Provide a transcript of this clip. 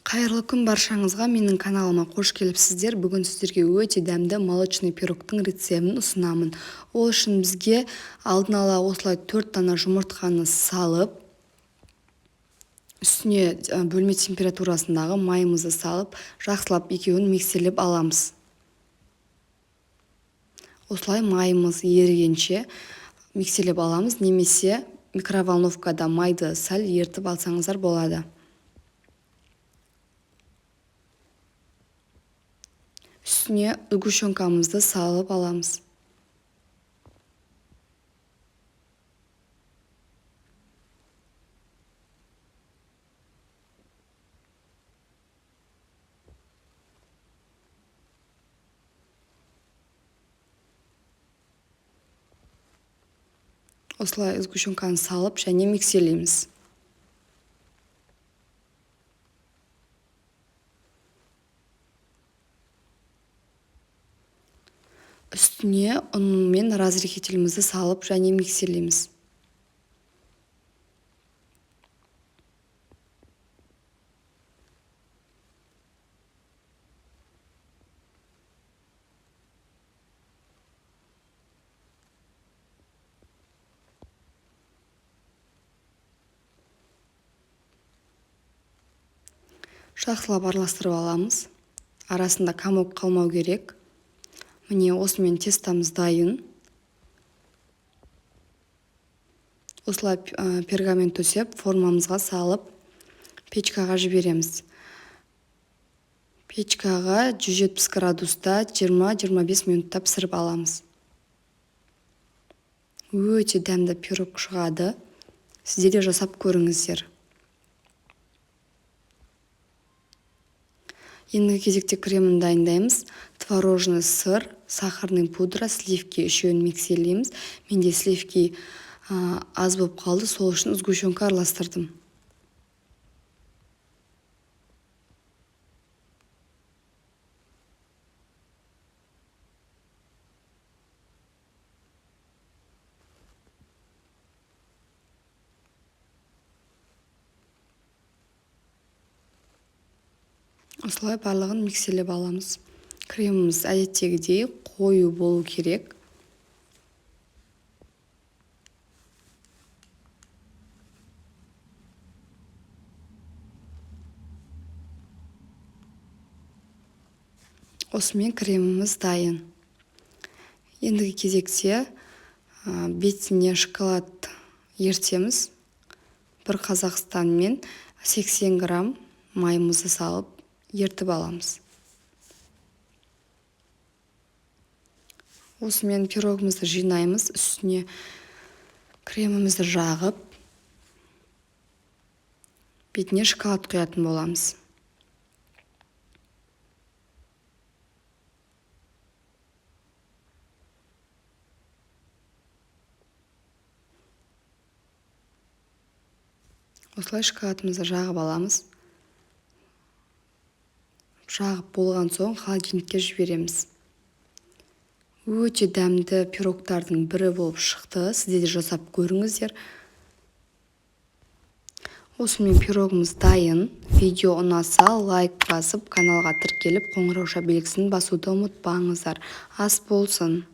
Қайырлы күн баршаңызға, менің каналыма қош келіпсіздер. Бүгін сіздерге өте дәмді молочный пирогтың рецебін ұсынамын. Ол үшін бізге алдын ала осылай 4 дана жұмыртқаны салып, үстіне бөлме температурасындағы майымызды салып, жақсылап екеуін миксерлеп аламыз. Осылай майымыз ерігенше миксерлеп аламыз, немесе микроволновкада майды сәл ертіп алсаңыздар болады. Үстіне сгущенкамызды салып аламыз. Осылай сгущенканы салып және миксерлейміз. Үстіне ұн мен разрыхителімізді салып және миксерлейміз. Жақсылап араластырып аламыз. Арасында комок қалмау керек. Міне осымен тестамыз дайын. Осылай пергамент төсеп, формамызға салып, печкаға жібереміз. Печкаға 170 градуста 20-25 минутта пісіріп аламыз. Өте дәмді пирог шығады. Сіздер де жасап көріңіздер. Ендігі кезекте кремін дайындаймыз. Творожный сыр, сахарный пудра, сливки үшеуін миксерлейміз. Менде сливки аз болып қалды, сол үшін сгущенка араластырдым. Осылай барлығын миксерлеп аламыз. Креміміз әдеттегідей қою болу керек. Осымен креміміз дайын. Ендігі кезекте бетіне шоколад ертеміз. Бір Қазақстан мен 80 грамм майымызды салып ертіп аламыз. Осымен пирогымызды жинаймыз, үстіне кремімізді жағып, бетіне шоколад құятын боламыз. Осылай шоколадымызды жағып аламыз. Жағып болған соң холодильникке жібереміз. Өте дәмді пирогтардың бірі болып шықты. Сіздер де жасап көріңіздер. Осымен пирогымыз дайын. Видео ұнаса лайк басып, каналға тіркеліп, қоңырауша белгісін басуды ұмытпаңыздар. Ас болсын.